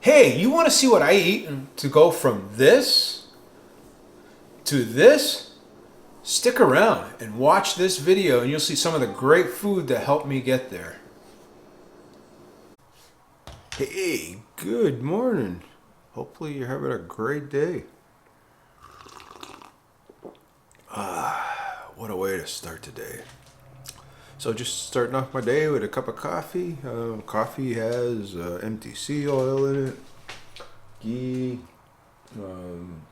Hey, you want to see what I eat to go from this to this? Stick around and watch this video and you'll see some of the great food that helped me get there. Hey, good morning. Hopefully you're having a great day. What a way to start today. So just starting off my day with a cup of coffee. Coffee has MTC oil in it, ghee,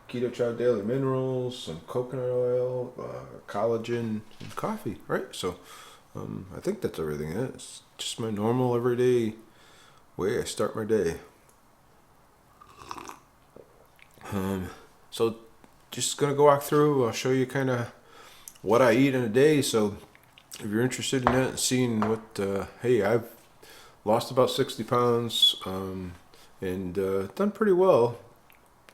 Keto Chow Daily Minerals, some coconut oil, collagen, and coffee, right? So I think that's everything. It's just my normal everyday way I start my day. So just gonna go walk through. I'll show you kind of what I eat in a day. So if you're interested in that and seeing what, hey, I've lost about 60 pounds and done pretty well.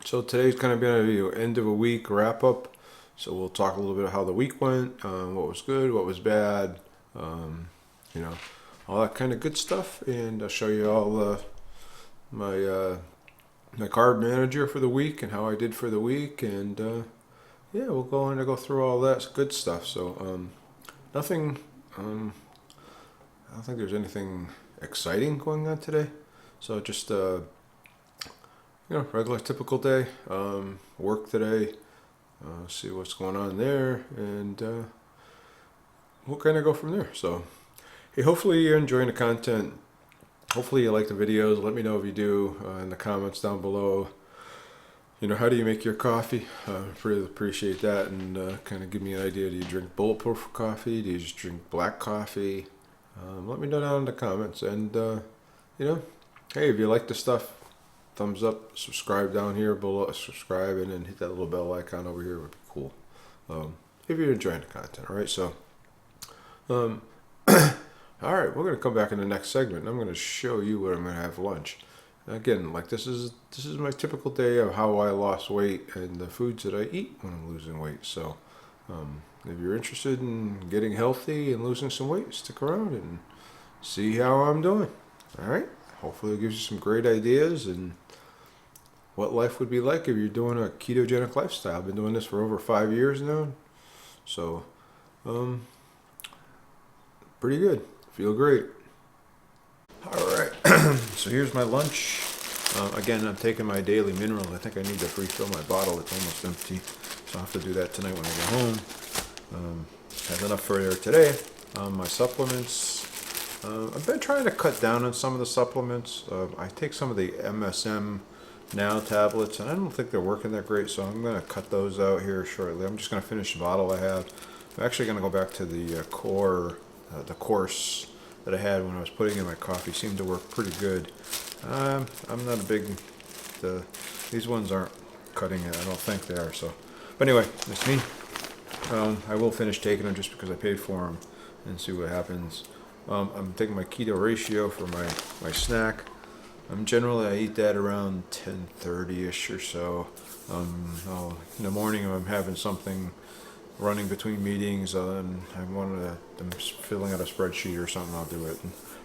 So today's kind of going to be end of a week wrap up. So we'll talk a little bit about how the week went, what was good, what was bad, you know, all that kind of good stuff. And I'll show you all my carb manager for the week and how I did for the week. And yeah, we'll go through all that good stuff. So nothing, I don't think there's anything exciting going on today. So just, regular typical day, work today, see what's going on there, and we'll kind of go from there. So, hey, hopefully you're enjoying the content. Hopefully you like the videos. Let me know if you do in the comments down below. You know, how do you make your coffee? Really appreciate that, and kind of give me an idea. Do you drink bulletproof coffee? Do you just drink black coffee? Let me know down in the comments. And, hey, if you like the stuff, thumbs up, subscribe down here below, subscribe, and then hit that little bell icon over here would be cool. If you're enjoying the content, all right? So, all right, we're going to come back in the next segment. I'm going to show you what I'm going to have for lunch. Again, like this is my typical day of how I lost weight and the foods that I eat when I'm losing weight. So if you're interested in getting healthy and losing some weight, stick around and see how I'm doing. All right. Hopefully it gives you some great ideas and what life would be like if you're doing a ketogenic lifestyle. I've been doing this for over 5 years now. So pretty good. Feel great. All right, so here's my lunch. Again, I'm taking my daily minerals. I think I need to refill my bottle. It's almost empty, so I'll have to do that tonight when I get home. Have enough for today. My supplements. I've been trying to cut down on some of the supplements. I take some of the MSM Now tablets, and I don't think they're working that great, so I'm going to cut those out here shortly. I'm just going to finish the bottle I have. I'm actually going to go back to the course that I had when I was putting in my coffee. Seemed to work pretty good. I'm not a big, these ones aren't cutting it. I don't think they are. So, but anyway, that's me. I will finish taking them just because I paid for them and see what happens. I'm taking my keto ratio for my snack. Generally I eat that around 10:30ish or so. In the morning I'm having something running between meetings, and I'm filling out a spreadsheet or something, I'll do it.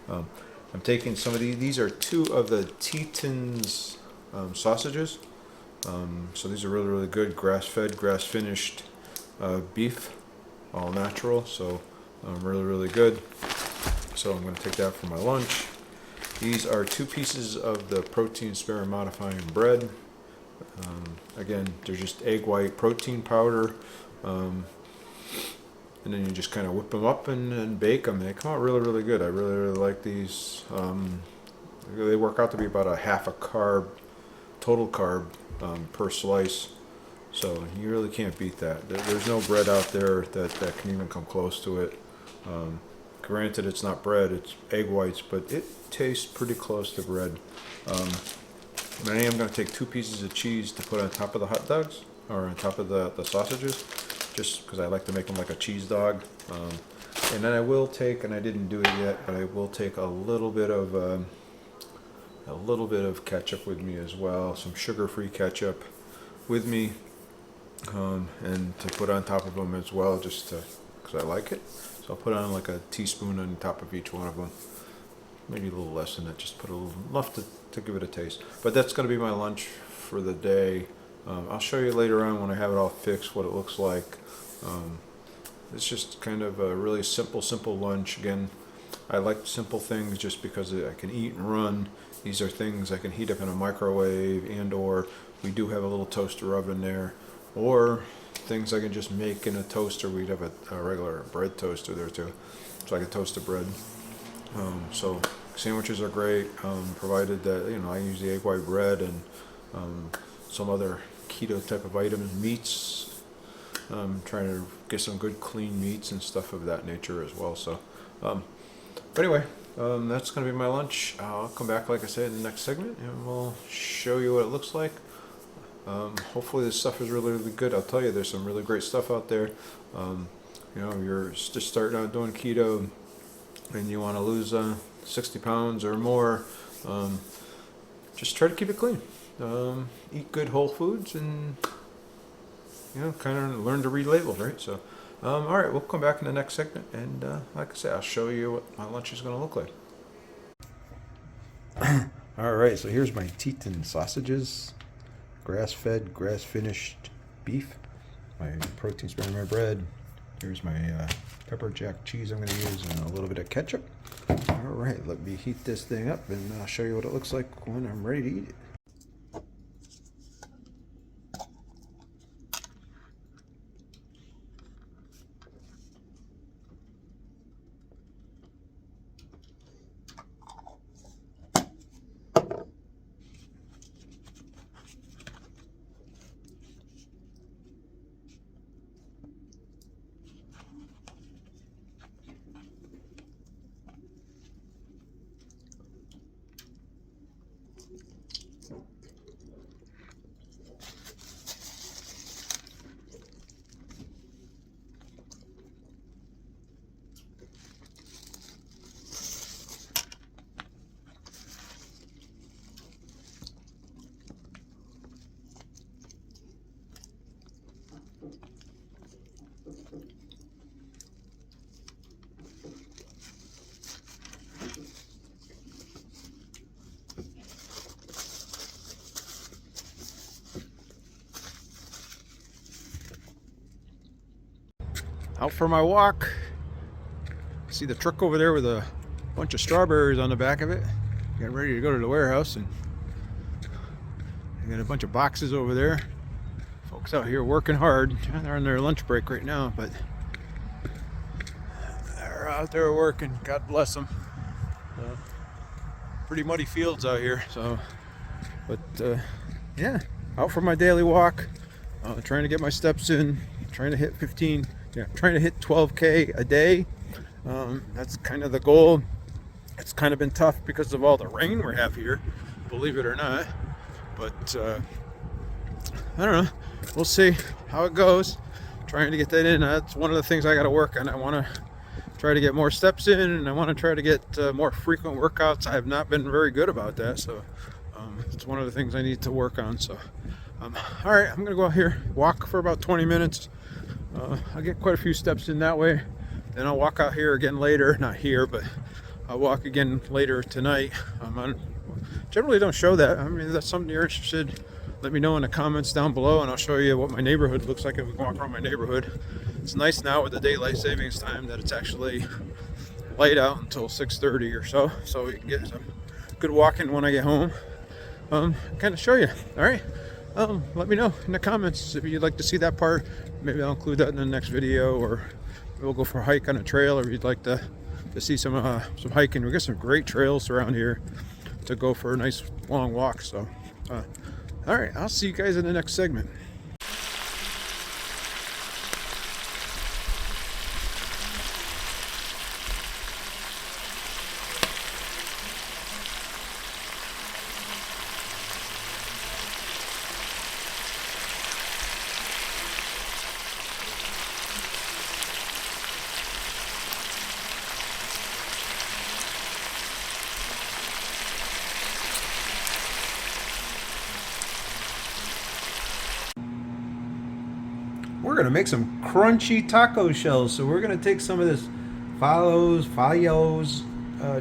And, I'm taking some of these are 2 of the Tetons sausages. So these are really, really good, grass-fed, grass-finished beef, all natural, so really, really good. So I'm going to take that for my lunch. These are 2 pieces of the protein sparing modifying bread. Again, they're just egg white protein powder. And then you just kind of whip them up and bake them. They come out really, really good. I really, really like these. They work out to be about a half a carb, total carb per slice. So you really can't beat that. There's no bread out there that can even come close to it. Granted, it's not bread, it's egg whites, but it tastes pretty close to bread. And I am going to take 2 pieces of cheese to put on top of the hot dogs, or on top of the sausages, just because I like to make them like a cheese dog. And then I will take, and I didn't do it yet, but I will take a little bit of ketchup with me as well, some sugar-free ketchup with me, and to put on top of them as well, just because I like it. So I'll put on like a teaspoon on top of each one of them. maybe a little less than that, just put a little enough to give it a taste. But that's going to be my lunch for the day. I'll show you later on when I have it all fixed what it looks like. It's just kind of a really simple lunch. Again, I like simple things just because I can eat and run. These are things I can heat up in a microwave, and or we do have a little toaster oven there, or things I can just make in a toaster. We'd have a regular bread toaster there too, so I can toast the bread. So sandwiches are great, provided that, you know, I use the egg white bread and some other keto type of items, meats. Trying to get some good clean meats and stuff of that nature as well. So, but anyway, that's going to be my lunch. I'll come back, like I said, in the next segment, and we'll show you what it looks like. Hopefully this stuff is really good. I'll tell you, there's some really great stuff out there. You know, you're just starting out doing keto and you want to lose 60 pounds or more, just try to keep it clean. Eat good whole foods and, you know, kind of learn to read labels, right? So, all right, we'll come back in the next segment, and like I said, I'll show you what my lunch is going to look like. All right, so here's my Teton sausages, grass-fed, grass-finished beef, my protein spearmint bread. Here's my pepper jack cheese I'm going to use, and a little bit of ketchup. All right, let me heat this thing up, and I'll show you what it looks like when I'm ready to eat it. Out for my walk. See the truck over there with a bunch of strawberries on the back of it. Getting ready to go to the warehouse, and I got a bunch of boxes over there. Folks out here working hard. They're on their lunch break right now, but they're out there working. God bless them. Pretty muddy fields out here, so. But yeah, out for my daily walk. Trying to get my steps in. Trying to hit 15. Yeah, trying to hit 12K a day. That's kind of the goal. It's kind of been tough because of all the rain we have here, believe it or not. But I don't know. We'll see how it goes. Trying to get that in. That's one of the things I got to work on. I want to try to get more steps in, and I want to try to get more frequent workouts. I have not been very good about that, so it's one of the things I need to work on. So, all right, I'm gonna go out here, walk for about 20 minutes. I'll get quite a few steps in that way. Then I'll walk out here again later. Not here, but I'll walk again later tonight. I generally don't show that. I mean, if that's something you're interested, let me know in the comments down below, and I'll show you what my neighborhood looks like if we walk around my neighborhood. It's nice now with the daylight savings time that it's actually light out until 6:30 or so, so we can get some good walking when I get home. Kind of show you. All right. Let me know in the comments if you'd like to see that part. Maybe I'll include that in the next video, or we'll go for a hike on a trail, or if you'd like to see some hiking. We got some great trails around here to go for a nice long walk. So, all right, I'll see you guys in the next segment. We're gonna make some crunchy taco shells. So we're gonna take some of this Filos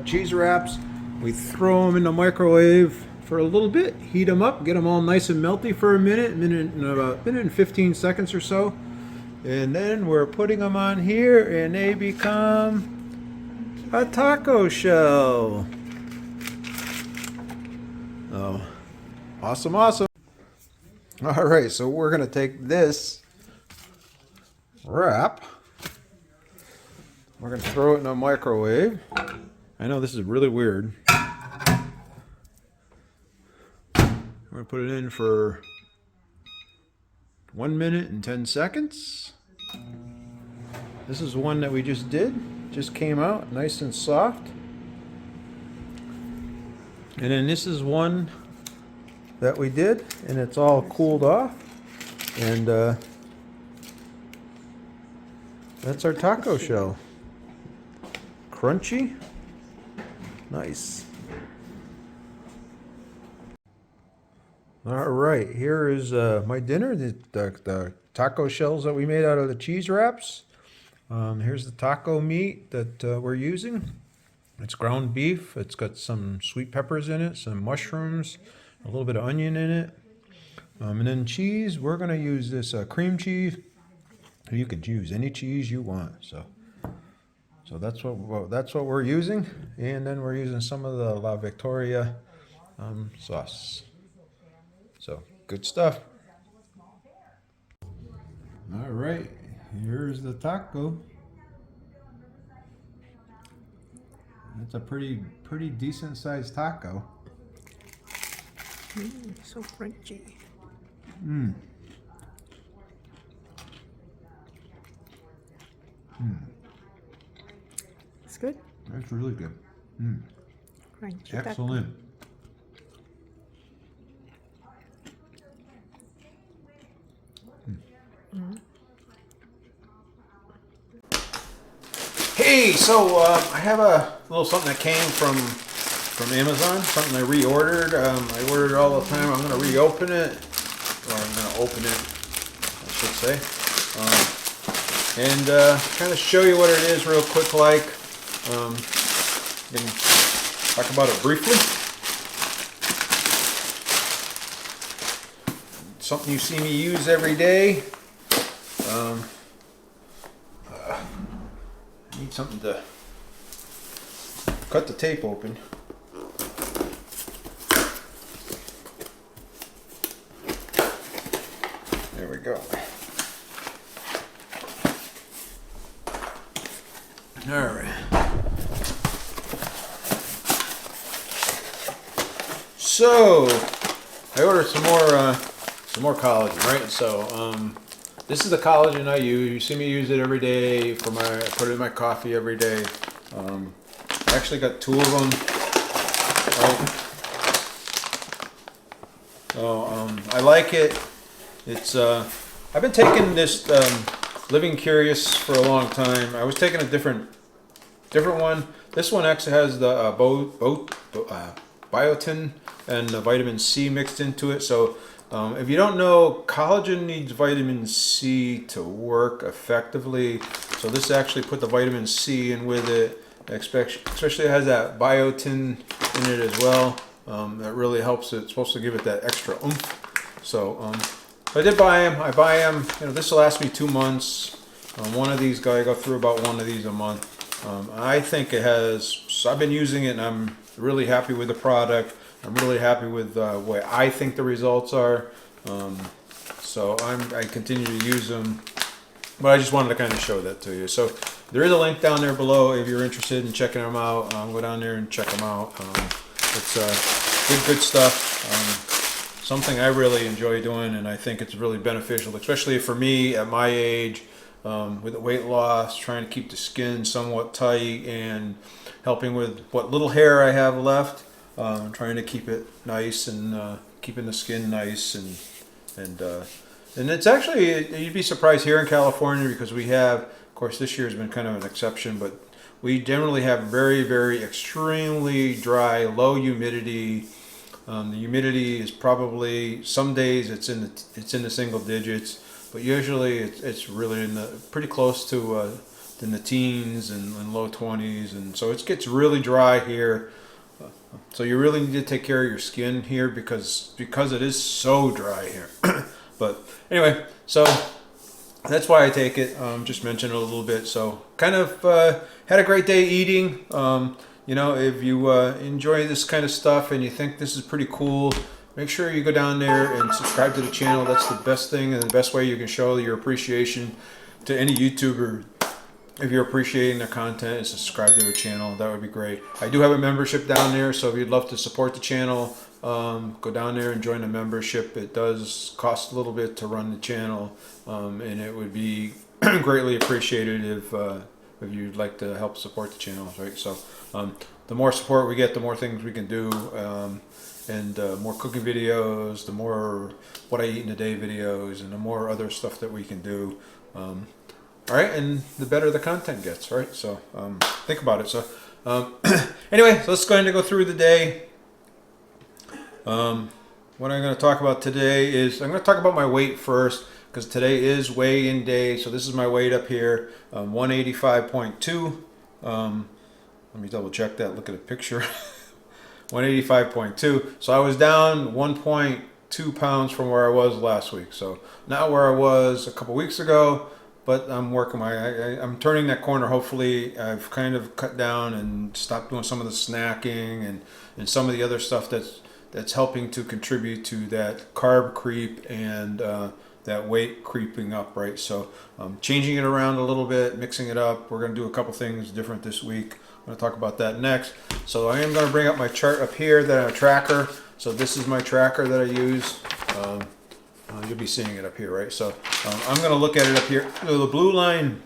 cheese wraps, We throw them in the microwave for a little bit, heat them up, get them all nice and melty for a minute and 15 seconds or so. And then we're putting them on here and they become a taco shell. Oh, awesome, awesome. All right, so we're gonna take this wrap, we're gonna throw it in a microwave. I know this is really weird. We're gonna put it in for 1 minute and 10 seconds. This is one that we just did, just came out nice and soft. And then this is one that we did, and it's all cooled off. And that's our taco shell. Crunchy, nice. All right, here is my dinner, the taco shells that we made out of the cheese wraps. Here's the taco meat that we're using. It's ground beef. It's got some sweet peppers in it, some mushrooms, a little bit of onion in it. And then cheese, we're going to use this cream cheese. You could use any cheese you want. So that's what we're using. And then we're using some of the La Victoria sauce. So good stuff. All right, here's the taco. It's a pretty decent sized taco. So crunchy. It's good. That's really good. Crunchy. Excellent. Hey, so I have a little something that came from Amazon, something I reordered. I order it all the time. I'm going to reopen it, or I'm going to open it, I should say, and kind of show you what it is real quick. Like, can talk about it briefly. Something you see me use every day. I need something to cut the tape open. There we go. All right. So I ordered some more collagen, right? So this is the collagen I use. You see me use it every day for I put it in my coffee every day. I actually got 2 of them. Right? So I like it. It's I've been taking this Living Curious for a long time. I was taking a different one. This one actually has the biotin and the vitamin C mixed into it. So if you don't know, collagen needs vitamin C to work effectively. So this actually put the vitamin C in with it. Especially it has that biotin in it as well. That really helps it. It's supposed to give it that extra oomph. So I did buy them. I buy them. You know, this will last me 2 months. One of these guys, I go through about one of these a month. I think it has. So I've been using it, and I'm really happy with the product. I'm really happy with what I think the results are. So I continue to use them. But I just wanted to kind of show that to you. So there is a link down there below if you're interested in checking them out. Go down there and check them out. It's good stuff. Something I really enjoy doing, and I think it's really beneficial, especially for me at my age, with the weight loss, trying to keep the skin somewhat tight, and helping with what little hair I have left. Trying to keep it nice and keeping the skin nice, and it's actually, you'd be surprised here in California, because we have, of course, this year has been kind of an exception, but we generally have very, very extremely dry, low humidity. The humidity is probably, some days it's in the single digits, but usually it's really pretty close to in the teens and low 20s, and so it gets really dry here. So you really need to take care of your skin here because it is so dry here. But anyway, so that's why I take it. Just mention it a little bit. So kind of had a great day eating. You know, if you enjoy this kind of stuff and you think this is pretty cool, make sure you go down there and subscribe to the channel. That's the best thing and the best way you can show your appreciation to any YouTuber. If you're appreciating their content, and subscribe to their channel, that would be great. I do have a membership down there, so if you'd love to support the channel, go down there and join the membership. It does cost a little bit to run the channel, and it would be greatly appreciated if you'd like to help support the channel, right? So the more support we get, the more things we can do, and more cooking videos, the more what I eat in a day videos, and the more other stuff that we can do. All right, and the better the content gets, right? So think about it. So anyway, so let's go ahead and go through the day. What I'm going to talk about today is I'm going to talk about my weight first because today is weigh-in day. So this is my weight up here, 185.2. Let me double check that. Look at the picture. 185.2. So I was down 1.2 pounds from where I was last week. So not where I was a couple weeks ago. But I'm working I'm turning that corner. Hopefully, I've kind of cut down and stopped doing some of the snacking and some of the other stuff that's helping to contribute to that carb creep and that weight creeping up, right? So changing it around a little bit, mixing it up. We're going to do a couple things different this week. I'm going to talk about that next. So I am going to bring up my chart up here, that a tracker. So this is my tracker that I use. You'll be seeing it up here, right? So I'm going to look at it up here. So the blue line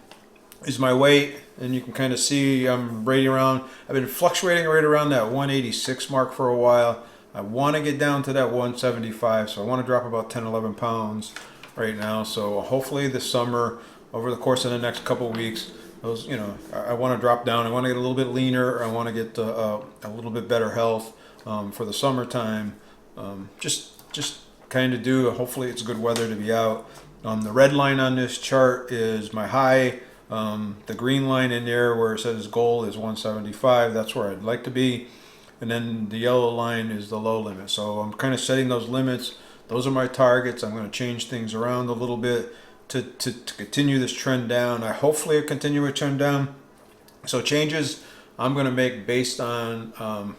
is my weight, and you can kind of see I'm right around. I've been fluctuating right around that 186 mark for a while. I want to get down to that 175, so I want to drop about 10, 11 pounds right now. So hopefully this summer, over the course of the next couple of weeks, those, you know, I want to drop down. I want to get a little bit leaner. I want to get a little bit better health for the summertime. Just kind of do. Hopefully it's good weather to be out. The red line on this chart is my high. The green line in there where it says goal is 175. That's where I'd like to be. And then the yellow line is the low limit. So I'm kind of setting those limits. Those are my targets. I'm going to change things around a little bit to continue this trend down. I hopefully continue a trend down. So changes I'm going to make based on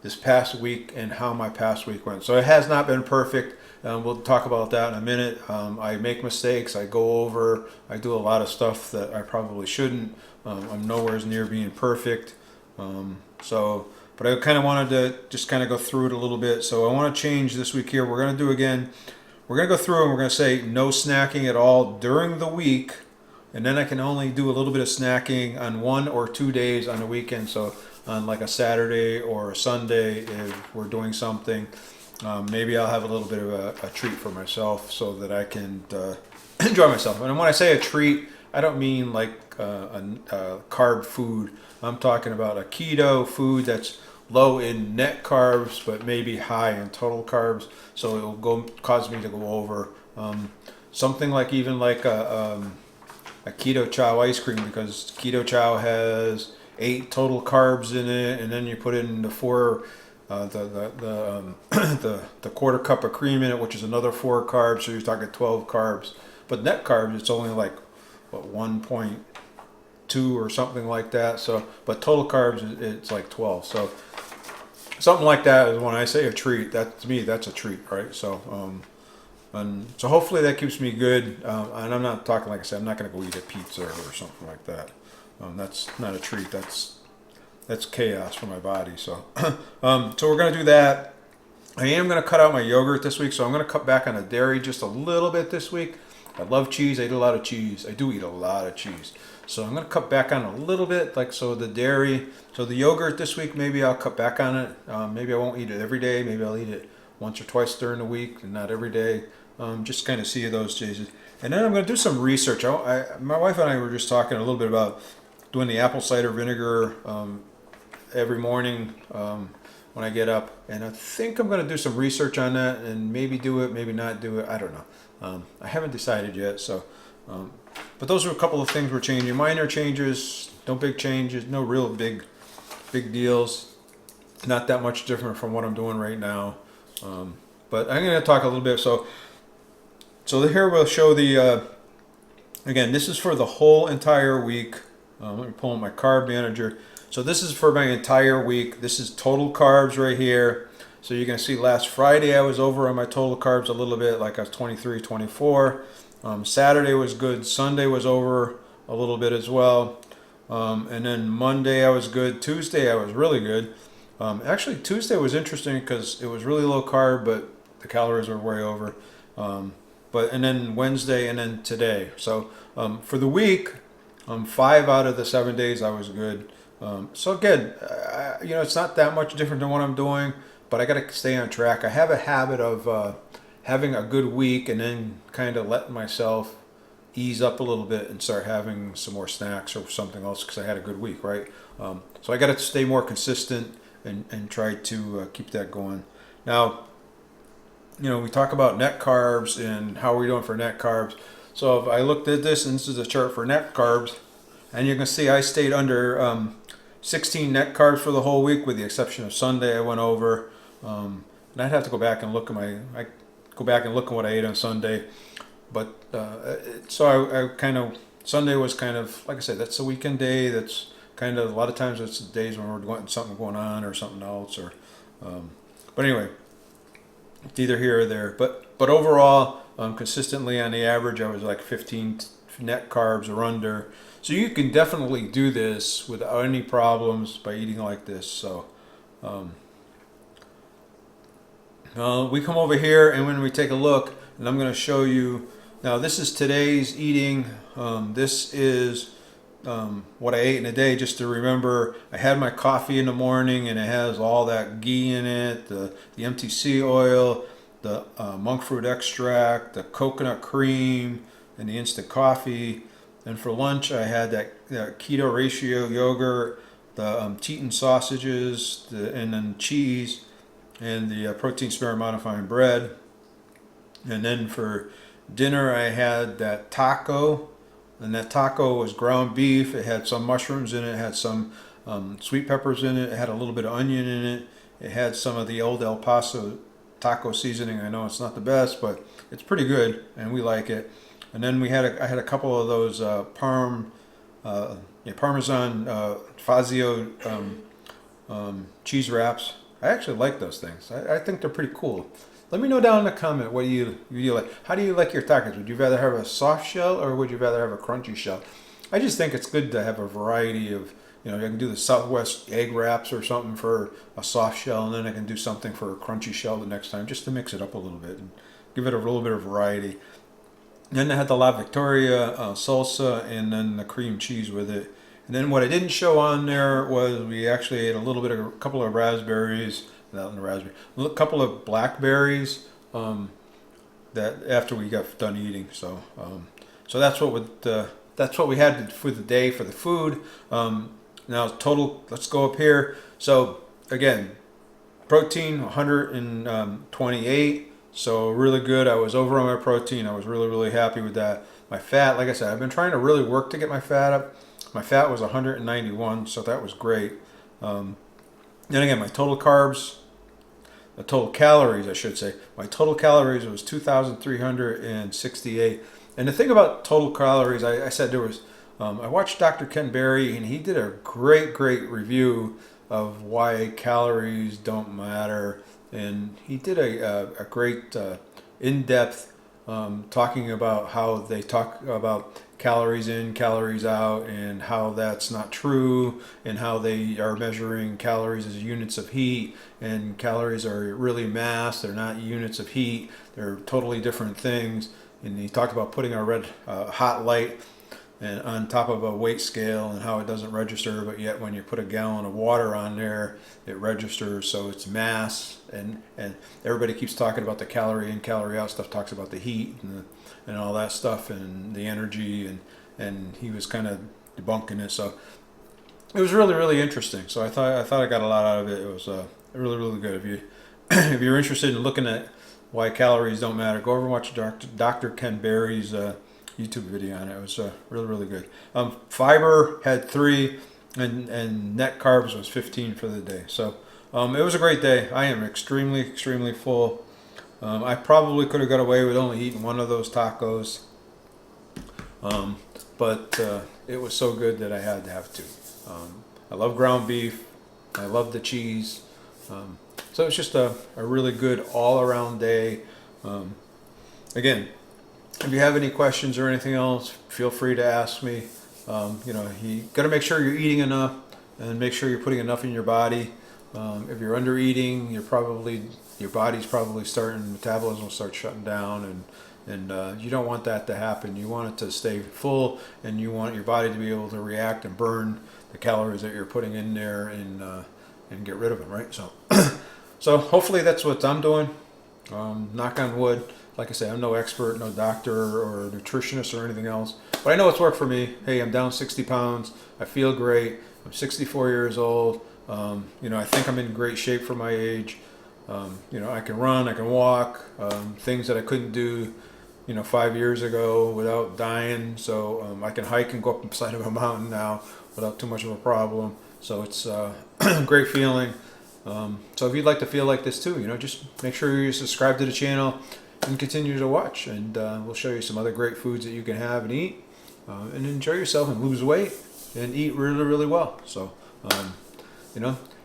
this past week and how my past week went. So it has not been perfect. We'll talk about that in a minute. I make mistakes. I go over. I do a lot of stuff that I probably shouldn't. I'm nowhere near being perfect. But I kind of wanted to just kind of go through it a little bit. So I want to change this week here. We're going to do again. We're going to go through and we're going to say no snacking at all during the week. And then I can only do a little bit of snacking on 1 or 2 days on the weekend. So on like a Saturday or a Sunday, if we're doing something, maybe I'll have a little bit of a treat for myself so that I can enjoy myself. And when I say a treat, I don't mean like a carb food. I'm talking about a keto food that's low in net carbs, but maybe high in total carbs. So it will cause me to go over something like even like a keto chow ice cream, because keto chow has 8 total carbs in it, and then you put in the 4 the quarter cup of cream in it, which is another 4 carbs, so you're talking 12 carbs. But net carbs, it's only like what 1.2 or something like that. So, but total carbs, it's like 12. So something like that is when I say a treat. That to me, that's a treat, right? So and so hopefully that keeps me good. And I'm not talking, like I said, I'm not going to go eat a pizza or something like that. That's not a treat. That's chaos for my body. So, so we're going to do that. I am going to cut out my yogurt this week, so I'm going to cut back on the dairy just a little bit this week. I love cheese. I eat a lot of cheese. I do eat a lot of cheese. So I'm going to cut back on a little bit, like so the dairy. So the yogurt this week, maybe I'll cut back on it. Maybe I won't eat it every day. Maybe I'll eat it once or twice during the week and not every day. Just kind of see those changes. And then I'm going to do some research. My wife and I were just talking a little bit about doing the apple cider vinegar every morning when I get up. And I think I'm going to do some research on that and maybe do it, maybe not do it. I don't know. I haven't decided yet. So, but those are a couple of things we're changing. Minor changes, no big changes, no real big deals. Not that much different from what I'm doing right now. But I'm going to talk a little bit. So here we'll show the, again, this is for the whole entire week. Let me pull up my carb manager. So this is for my entire week. This is total carbs right here. So you're going to see last Friday I was over on my total carbs a little bit, like I was 23, 24. Saturday was good. Sunday was over a little bit as well. And then Monday I was good. Tuesday I was really good. Actually, Tuesday was interesting because it was really low carb, but the calories were way over. And then Wednesday and then today. So for the week, 5 out of the 7 days I was good. So again, it's not that much different than what I'm doing, but I got to stay on track. I have a habit of having a good week and then kind of letting myself ease up a little bit and start having some more snacks or something else because I had a good week, right? So I got to stay more consistent and try to keep that going. Now, we talk about net carbs and how we're doing for net carbs. So if I looked at this, and this is a chart for net carbs, and you can see I stayed under 16 net carbs for the whole week, with the exception of Sunday. I went over, and I'd have to go back and look at what I ate on Sunday. But so I kind of, Sunday was kind of, like I said, that's a weekend day. That's kind of, a lot of times it's days when we're doing something going on or something else, or but anyway, it's either here or there. But overall, consistently on the average, I was like 15 net carbs or under. So you can definitely do this without any problems by eating like this. So we come over here, and when we take a look, and I'm going to show you, now this is today's eating. This is what I ate in a day, just to remember. I had my coffee in the morning, and it has all that ghee in it, the MTC oil, the monk fruit extract, the coconut cream, and the instant coffee. And for lunch, I had that keto ratio yogurt, the Teton sausages, and then cheese, and the protein sparing modifying bread. And then for dinner, I had that taco, and that taco was ground beef. It had some mushrooms in it, it had some sweet peppers in it, it had a little bit of onion in it, it had some of the old El Paso taco seasoning. I know it's not the best, but it's pretty good, and we like it. And then I had a couple of those Parmesan Fazio cheese wraps. I actually like those things. I think they're pretty cool. Let me know down in the comment what you like. How do you like your tacos? Would you rather have a soft shell, or would you rather have a crunchy shell? I just think it's good to have a variety of, I can do the Southwest egg wraps or something for a soft shell, and then I can do something for a crunchy shell the next time, just to mix it up a little bit and give it a little bit of variety. Then I had the La Victoria salsa, and then the cream cheese with it. And then what I didn't show on there was we actually ate a couple of raspberries, a couple of blackberries that after we got done eating. So that's what we had for the day for the food. Now total, let's go up here. So again, protein 128. So really good. I was over on my protein. I was really happy with that. My fat, like I said, I've been trying to really work to get my fat up. My fat was 191, so that was great. Then again, my total carbs, the total calories, I should say, my total calories was 2,368. And the thing about total calories, I said there was, I watched Dr. Ken Berry, and he did a great review of why calories don't matter. And he did a great in-depth talking about how they talk about calories in, calories out, and how that's not true, and how they are measuring calories as units of heat, and calories are really mass, they're not units of heat, they're totally different things. And he talked about putting a red hot light and on top of a weight scale, and how it doesn't register, but yet when you put a gallon of water on there, it registers, so it's mass. And everybody keeps talking about the calorie in, calorie out stuff, talks about the heat and all that stuff, and the energy, and he was kind of debunking it. So it was really interesting. So I thought I got a lot out of it. It was really good. If you if you're interested in looking at why calories don't matter, go over and watch Dr. Ken Berry's YouTube video on it. It was really good. Fiber had 3, and net carbs was 15 for the day. So It was a great day. I am extremely full. I probably could have got away with only eating one of those tacos. But it was so good that I had to have two. I love ground beef. I love the cheese. So it's just a really good all-around day. Again, if you have any questions or anything else, feel free to ask me. You got to make sure you're eating enough and make sure you're putting enough in your body. If you're under eating, your body's probably metabolism will start shutting down, and you don't want that to happen. You want it to stay full, and you want your body to be able to react and burn the calories that you're putting in there and get rid of them, right? So, so hopefully that's what I'm doing. Knock on wood. Like I say, I'm no expert, no doctor or nutritionist or anything else, but I know it's worked for me. Hey, I'm down 60 pounds. I feel great. I'm 64 years old. I think I'm in great shape for my age. I can run, I can walk, things that I couldn't do, 5 years ago without dying. So I can hike and go up the side of a mountain now without too much of a problem. So it's a great feeling. So if you'd like to feel like this too, just make sure you subscribe to the channel and continue to watch. And we'll show you some other great foods that you can have and eat and enjoy yourself and lose weight and eat really well. So,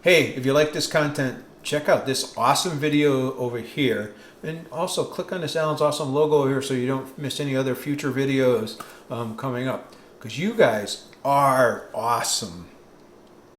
hey, if you like this content, check out this awesome video over here, and also click on this Alan's Awesome logo here so you don't miss any other future videos coming up, because you guys are awesome.